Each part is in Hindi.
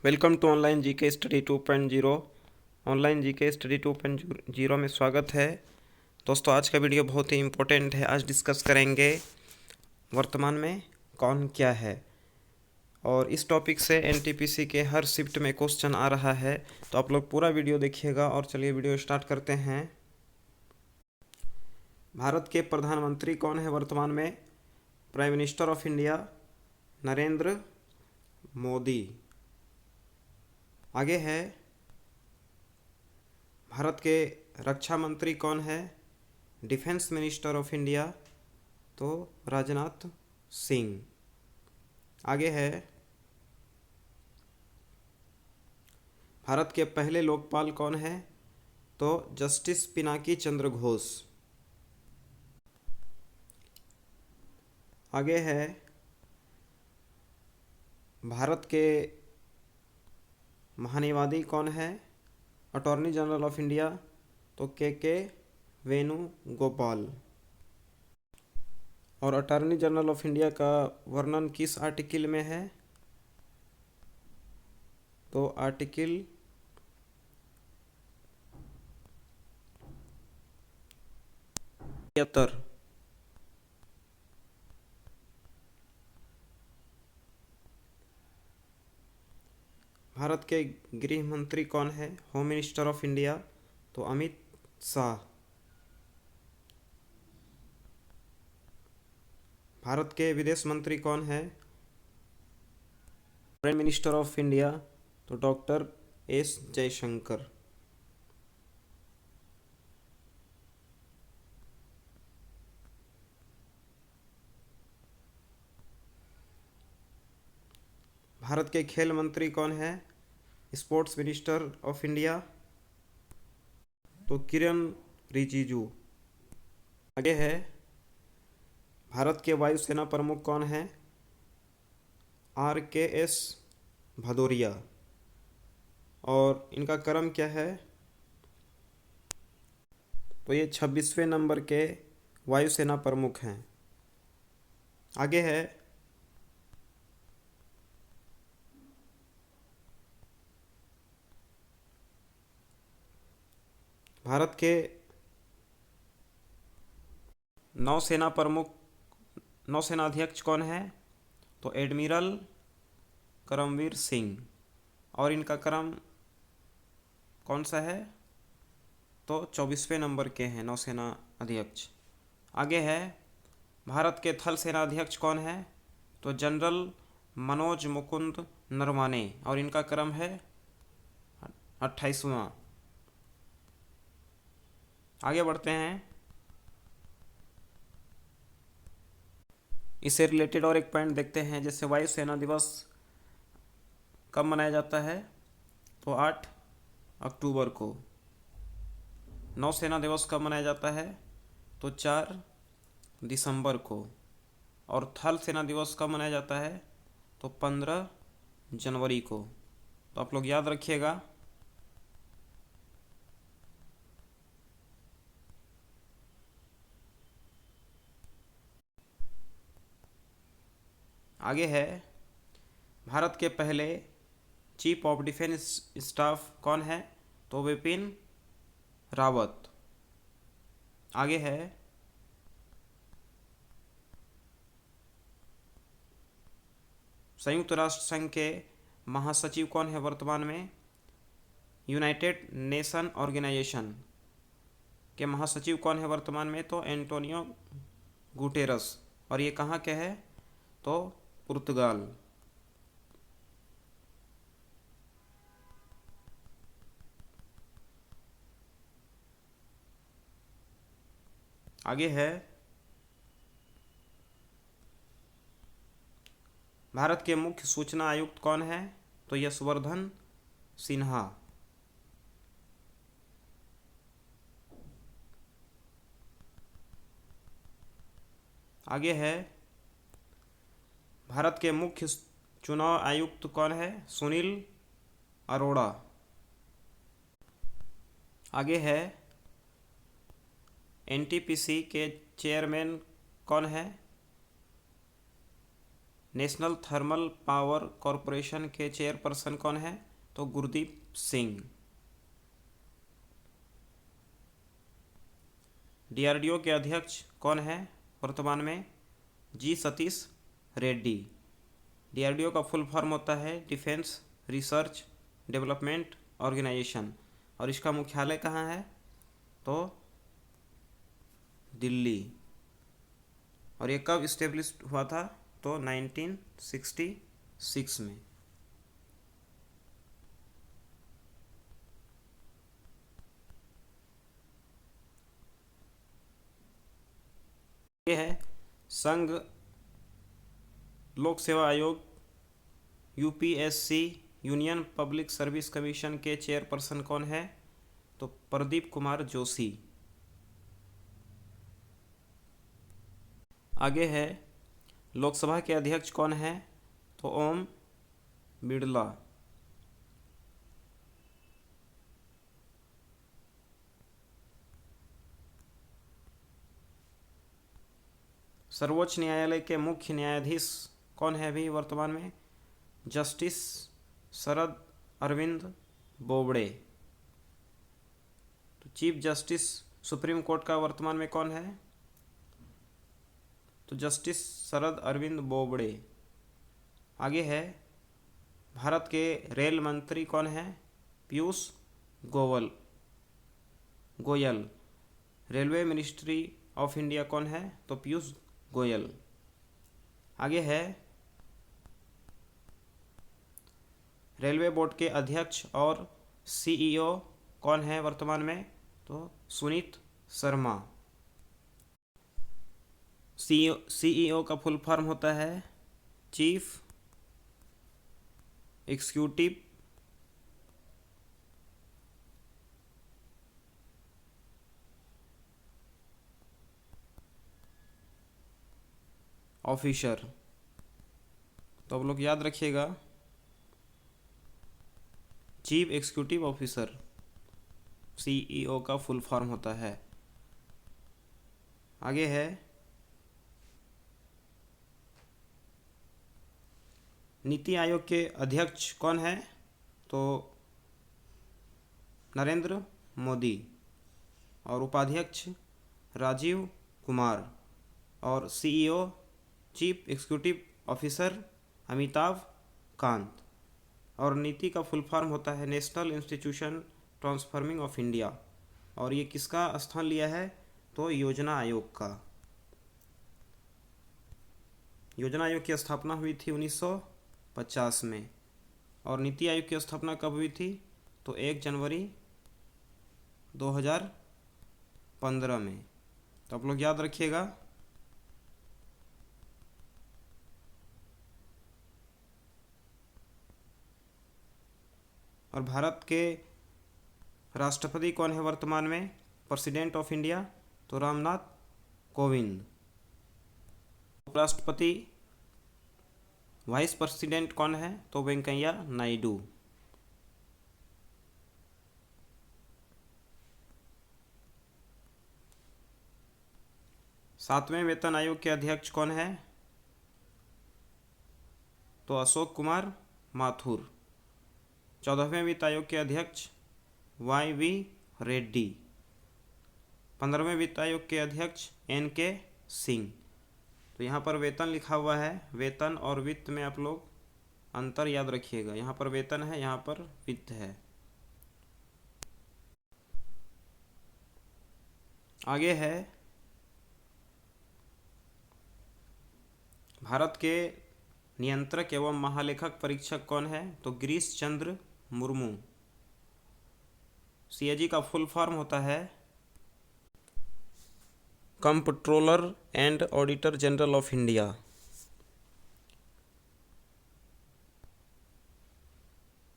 Welcome to online GK study 2.0। Online GK study 2.0 में स्वागत है। दोस्तों, आज का वीडियो बहुत ही इम्पोर्टेंट है। आज डिस्कस करेंगे वर्तमान में कौन क्या है, और इस टॉपिक से एनटीपीसी के हर शिफ्ट में क्वेश्चन आ रहा है, तो आप लोग पूरा वीडियो देखिएगा। और चलिए वीडियो स्टार्ट करते हैं। भारत के प्रधानमंत्री कौन है वर्तमान में? Prime minister of India Narendra Modi. आगे है, भारत के रक्षा मंत्री कौन है? डिफेंस मिनिस्टर ऑफ इंडिया तो राजनाथ सिंह। आगे है, भारत के पहले लोकपाल कौन है? तो जस्टिस पिनाकी चंद्र घोष। आगे है, भारत के महान्यायवादी कौन है? अटॉर्नी जनरल ऑफ इंडिया तो के वेणुगोपाल। और अटॉर्नी जनरल ऑफ इंडिया का वर्णन किस आर्टिकल में है? तो आर्टिकल 73। भारत के गृह मंत्री कौन है? होम मिनिस्टर ऑफ इंडिया तो अमित शाह। भारत के विदेश मंत्री कौन है? प्राइम मिनिस्टर ऑफ इंडिया तो डॉक्टर एस जयशंकर। भारत के खेल मंत्री कौन है? स्पोर्ट्स मिनिस्टर ऑफ इंडिया तो किरण रिजिजू। आगे है, भारत के वायुसेना प्रमुख कौन है? RKS भदौरिया। और इनका क्रम क्या है? तो ये 26वें नंबर के वायुसेना प्रमुख हैं। आगे है, भारत के नौसेना प्रमुख, नौसेना अध्यक्ष कौन है? तो एडमिरल करमवीर सिंह। और इनका क्रम कौन सा है? तो 24वें नंबर के हैं नौसेना अध्यक्ष। आगे है, भारत के थल सेना अध्यक्ष कौन है? तो जनरल मनोज मुकुंद नरवाने। और इनका क्रम है 28वां। आगे बढ़ते हैं, इससे रिलेटेड और एक पॉइंट देखते हैं। जैसे वायुसेना दिवस कब मनाया जाता है? तो 8 अक्टूबर को। नौसेना दिवस कब मनाया जाता है? तो 4 दिसंबर को। और थल सेना दिवस कब मनाया जाता है? तो 15 जनवरी को। तो आप लोग याद रखिएगा। आगे है, भारत के पहले चीफ ऑफ डिफेंस स्टाफ कौन है? तो विपिन रावत। आगे है, संयुक्त राष्ट्र संघ के महासचिव कौन है वर्तमान में? यूनाइटेड नेशन ऑर्गेनाइजेशन के महासचिव कौन है वर्तमान में? तो एंटोनियो गुटेरस। और ये कहाँ के है? तो पुर्तगाल। आगे है, भारत के मुख्य सूचना आयुक्त कौन है? तो यशवर्धन सिन्हा। आगे है, भारत के मुख्य चुनाव आयुक्त कौन है? सुनील अरोड़ा। आगे है, एनटीपीसी के चेयरमैन कौन है? नेशनल थर्मल पावर कॉरपोरेशन के चेयरपर्सन कौन है? तो गुरदीप सिंह। डीआरडीओ के अध्यक्ष कौन है वर्तमान में? जी सतीश रेड्डी। डीआरडीओ का फुल फॉर्म होता है डिफेंस रिसर्च डेवलपमेंट ऑर्गेनाइजेशन, और इसका मुख्यालय कहाँ है? तो दिल्ली। और ये कब इस्टेब्लिश हुआ था? तो 1966 में। ये है संघ लोक सेवा आयोग UPSC union public service commission के चेयरपर्सन कौन है? तो प्रदीप कुमार जोशी। आगे है लोकसभा के अध्यक्ष कौन है? तो ओम बिड़ला। सर्वोच्च न्यायालय के मुख्य न्यायाधीश कौन है अभी वर्तमान में? जस्टिस शरद अरविंद बोबड़े। तो चीफ जस्टिस सुप्रीम कोर्ट का वर्तमान में कौन है? तो जस्टिस शरद अरविंद बोबड़े। आगे है भारत के रेल मंत्री कौन है? Piyush Goyal. Railway ministry of India कौन है? तो पीयूष गोयल। आगे है रेलवे बोर्ड के अध्यक्ष और सीईओ कौन है वर्तमान में? तो सुनीत शर्मा। सीईओ का फुल फॉर्म होता है चीफ एग्जीक्यूटिव ऑफिसर। तो आप लोग याद रखिएगा, चीफ एग्जीक्यूटिव ऑफिसर सीईओ का फुल फॉर्म होता है। आगे है नीति आयोग के अध्यक्ष कौन है? तो नरेंद्र मोदी। और उपाध्यक्ष राजीव कुमार। और CEO chief executive officer Amitabh Kant. और नीति का फुल फॉर्म होता है national institution transforming of India. और ये किसका स्थान लिया है? तो योजना आयोग का। योजना आयोग की स्थापना हुई थी 1950 में। और नीति आयोग की स्थापना कब हुई थी? तो 1 जनवरी 2015 में। तो आप लोग याद रखिएगा। और भारत के राष्ट्रपति कौन है वर्तमान में? प्रेसिडेंट ऑफ इंडिया तो रामनाथ कोविंद। उपराष्ट्रपति वाइस प्रेसिडेंट कौन है? तो वेंकैया नायडू। सातवें वेतन आयोग के अध्यक्ष कौन है? तो अशोक कुमार माथुर। 14वें वित्त आयोग के अध्यक्ष YV रेड्डी। 15वें वित्त आयोग के अध्यक्ष NK सिंह। तो यहाँ पर वेतन लिखा हुआ है, वेतन और वित्त में आप लोग अंतर याद रखिएगा। यहाँ पर वेतन है, यहाँ पर वित्त है। आगे है भारत के नियंत्रक एवं महालेखक परीक्षक कौन है? तो गिरीश चंद्र मुर्मू। CAG का फुल फॉर्म होता है comptroller and auditor general of India.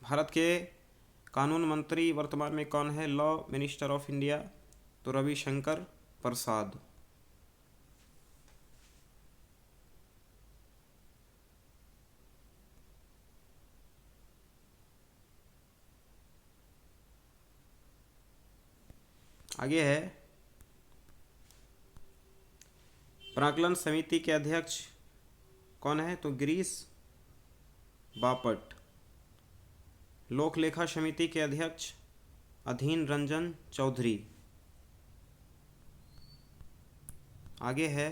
Bharat के कानून मंत्री वर्तमान में कौन है? लॉ मिनिस्टर ऑफ इंडिया तो रविशंकर प्रसाद। आगे है प्राक्कलन समिति के अध्यक्ष कौन है? तो गिरीश बापट। लोक लेखा समिति के अध्यक्ष अधीन रंजन चौधरी। आगे है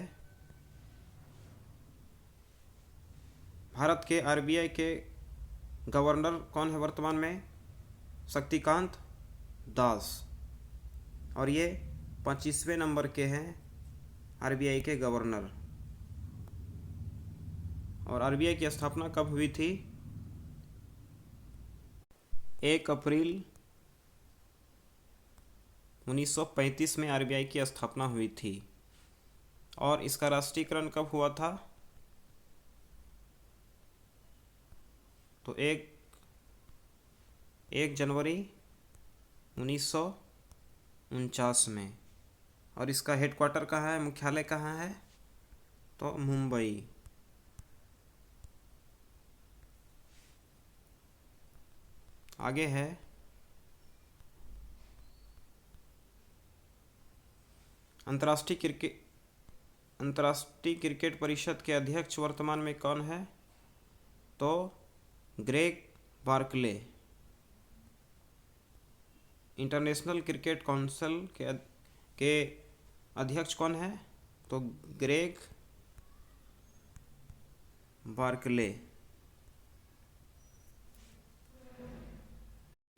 भारत के आरबीआई के गवर्नर कौन है वर्तमान में? शक्तिकांत दास। और ये 25वें नंबर के हैं आरबीआई के गवर्नर। और आरबीआई की स्थापना कब हुई थी? 1 अप्रैल 1935 में आरबीआई की स्थापना हुई थी। और इसका राष्ट्रीयकरण कब हुआ था? तो 1 जनवरी 1949 में। और इसका हेडक्वार्टर कहाँ है, मुख्यालय कहाँ है? तो मुंबई। आगे है अंतर्राष्ट्रीय क्रिकेट परिषद के अध्यक्ष वर्तमान में कौन है? तो Greg Barclay. International cricket council के अध्यक्ष कौन है? तो ग्रेग बार्कले।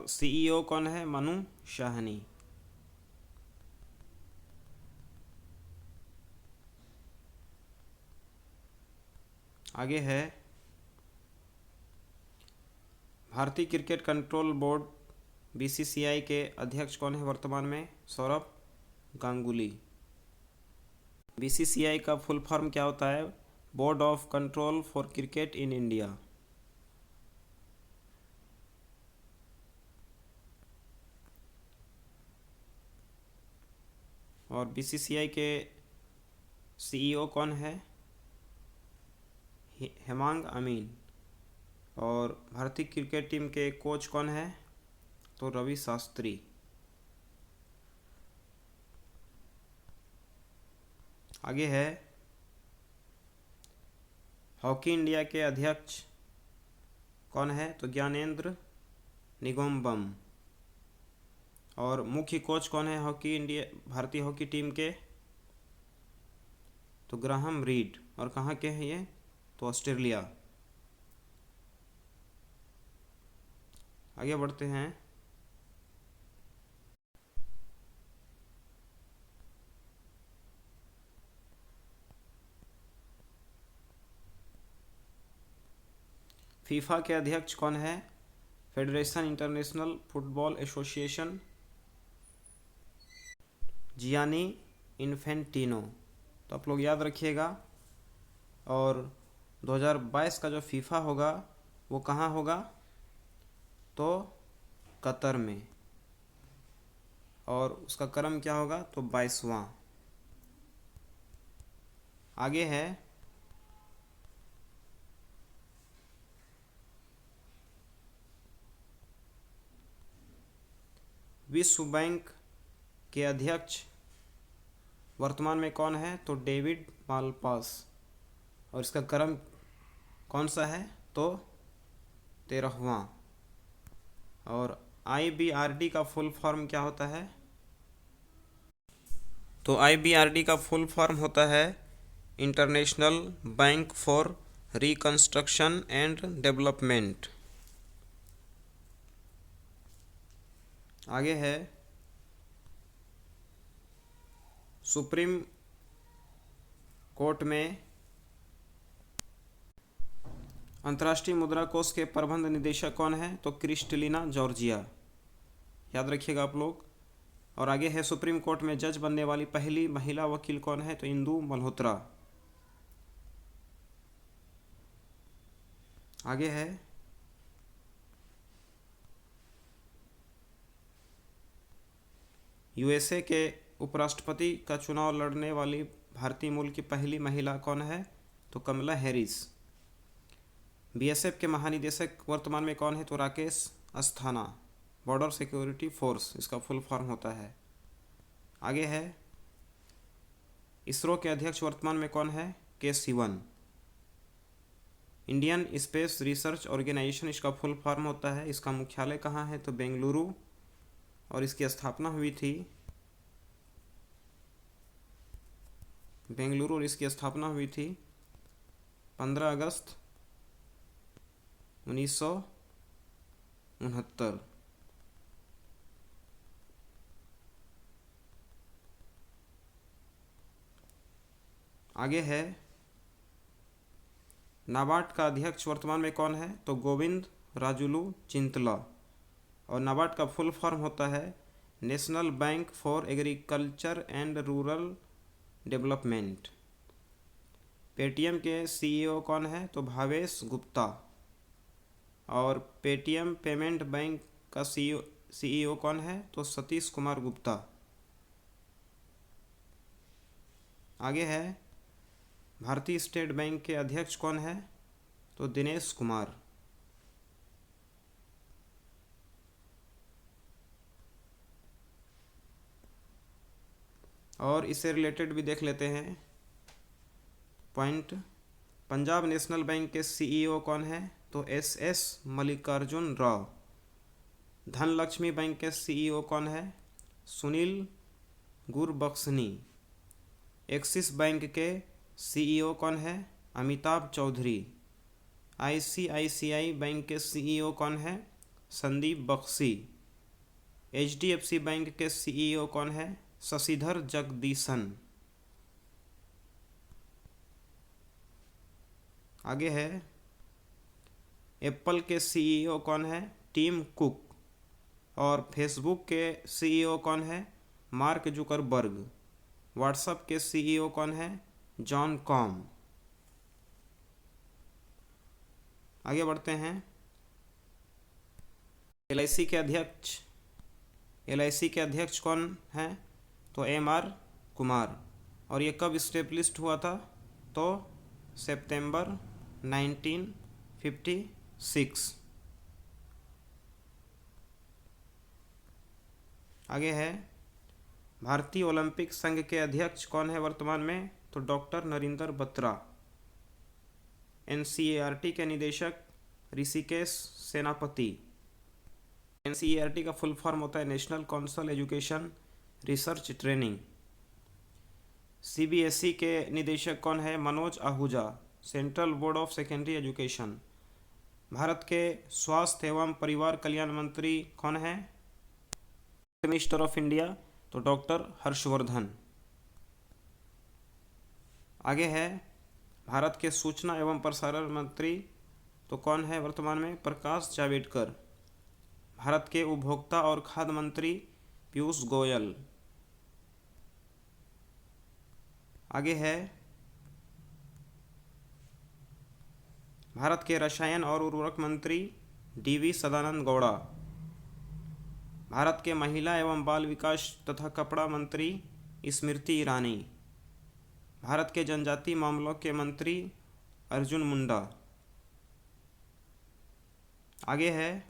सीईओ कौन है? मनु शाहनी। आगे है भारतीय क्रिकेट कंट्रोल बोर्ड बीसीसीआई के अध्यक्ष कौन है वर्तमान में? सौरभ गांगुली। बीसीसीआई का फुल फॉर्म क्या होता है? Board of control for cricket in India. और बीसीसीआई के सीईओ कौन है? हेमांग अमीन। और भारतीय क्रिकेट टीम के कोच कौन है? तो रवि शास्त्री। आगे है हॉकी इंडिया के अध्यक्ष कौन है? तो ज्ञानेंद्र निगोम्बम। और मुख्य कोच कौन है भारतीय हॉकी टीम के? तो ग्राहम रीड। और कहाँ के हैं ये? तो ऑस्ट्रेलिया। आगे बढ़ते हैं। फीफा के अध्यक्ष कौन है? Federation international football association Gianni Infantino. तो आप लोग याद रखिएगा। और 2022 का जो फीफा होगा वो कहाँ होगा? तो कतर में। और उसका क्रम क्या होगा? तो 22वां। आगे है विश्व बैंक के अध्यक्ष वर्तमान में कौन है? तो डेविड मालपास। और इसका क्रम कौन सा है? तो 13वां। और आईबीआरडी का फुल फॉर्म क्या होता है? तो आईबीआरडी का फुल फॉर्म होता है international bank for reconstruction and development. आगे है सुप्रीम कोर्ट में अंतर्राष्ट्रीय मुद्रा कोष के प्रबंध निदेशक कौन है? तो क्रिस्टलिना जॉर्जिया। याद रखिएगा आप लोग। और आगे है सुप्रीम कोर्ट में जज बनने वाली पहली महिला वकील कौन है? तो इंदु मल्होत्रा। आगे है यूएसए के उपराष्ट्रपति का चुनाव लड़ने वाली भारतीय मूल की पहली महिला कौन है? तो कमला हैरिस। बीएसएफ के महानिदेशक वर्तमान में कौन है? तो Rakesh Asthana. Border security force इसका फुल फॉर्म होता है। आगे है इसरो के अध्यक्ष वर्तमान में कौन है? K Sivan. Indian space research organisation इसका फुल फॉर्म होता है। इसका मुख्यालय कहाँ है? तो बेंगलुरु, और इसकी स्थापना हुई थी बेंगलुरु, और इसकी स्थापना हुई थी 15 अगस्त 1969। आगे है, नाबार्ड का अध्यक्ष वर्तमान में कौन है? तो गोविंद राजुलू चिंतला, और नाबार्ड का फुल फॉर्म होता है national bank for agriculture and rural development. Paytm के सीईओ कौन है? तो भावेश गुप्ता, और पेटीएम पेमेंट बैंक का सीईओ कौन है? तो सतीश कुमार गुप्ता। आगे है, भारतीय स्टेट बैंक के अध्यक्ष कौन है? तो दिनेश कुमार। और इससे रिलेटेड भी देख लेते हैं पॉइंट। पंजाब नेशनल बैंक के सीईओ कौन है? तो एस मल्लिकार्जुन राव। धनलक्ष्मी बैंक के सीईओ कौन है? सुनील गुरबख्शनी। एक्सिस बैंक के सीईओ कौन है? अमिताभ चौधरी। आईसीआईसीआई बैंक के सीईओ कौन है? संदीप बख्शी। एचडीएफसी बैंक के सीईओ कौन है? शशिधर जगदीशन। आगे है, एप्पल के सीईओ कौन है? Tim Cook. और फेसबुक के सीईओ कौन है? Mark Zuckerberg. व्हाट्सएप के सीईओ कौन है? Jan Koum. आगे बढ़ते हैं, एलआईसी के अध्यक्ष कौन है? तो एमआर कुमार। और ये कब इस्टेब्लिश्ड हुआ था? तो सितंबर 1956। आगे है, भारतीय ओलंपिक संघ के अध्यक्ष कौन है वर्तमान में? तो डॉक्टर नरेंद्र बत्रा। एनसीईआरटी के निदेशक ऋषिकेश सेनापति। एनसीईआरटी का फुल फॉर्म होता है national council education research training. CBSE के निदेशक कौन है? Manoj Ahuja, central board of secondary education. Bharat के स्वास्थ्य एवं परिवार कल्याण मंत्री कौन है? मिनिस्टर ऑफ इंडिया, तो डॉक्टर हर्षवर्धन। आगे है, भारत के सूचना एवं प्रसारण मंत्री तो कौन है वर्तमान में? प्रकाश जावड़ेकर। भारत के उपभोक्ता और खाद्य मंत्री पीयूष गोयल। आगे है, भारत के रसायन और उर्वरक मंत्री डीवी सदानंद गौड़ा। भारत के महिला एवं बाल विकास तथा कपड़ा मंत्री स्मृति ईरानी। भारत के जनजातीय मामलों के मंत्री अर्जुन मुंडा। आगे है,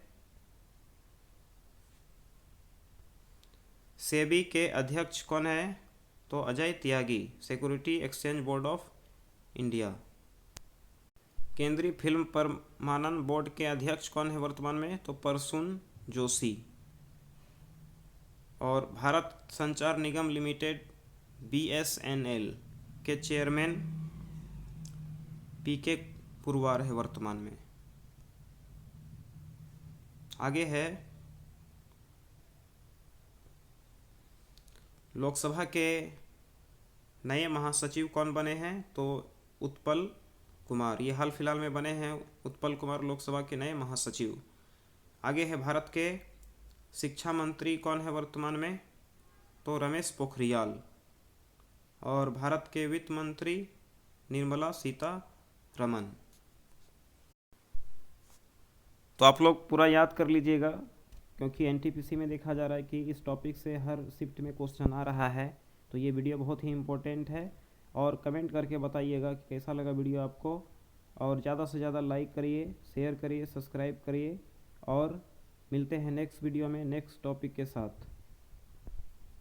सेबी के अध्यक्ष कौन है? तो Ajay Tyagi, security exchange board of India. केंद्रीय फिल्म प्रमाणन बोर्ड के अध्यक्ष कौन है वर्तमान में? तो प्रसून जोशी। और भारत संचार निगम लिमिटेड BSNL के चेयरमैन PK पुरवार है वर्तमान में। आगे है, लोकसभा के नए महासचिव कौन बने हैं? तो उत्पल कुमार। ये हाल फिलहाल में बने हैं उत्पल कुमार लोकसभा के नए महासचिव। आगे है, भारत के शिक्षा मंत्री कौन है वर्तमान में? तो रमेश पोखरियाल। और भारत के वित्त मंत्री निर्मला सीतारमण। तो आप लोग पूरा याद कर लीजिएगा, क्योंकि एनटीपीसी में देखा जा रहा है कि इस टॉपिक से हर शिफ्ट में क्वेश्चन आ रहा है। तो ये वीडियो बहुत ही इम्पोर्टेंट है, और कमेंट करके बताइएगा कि कैसा लगा वीडियो आपको। और ज़्यादा से ज़्यादा लाइक करिए, शेयर करिए, सब्सक्राइब करिए, और मिलते हैं नेक्स्ट वीडियो में नेक्स्ट टॉपिक के साथ।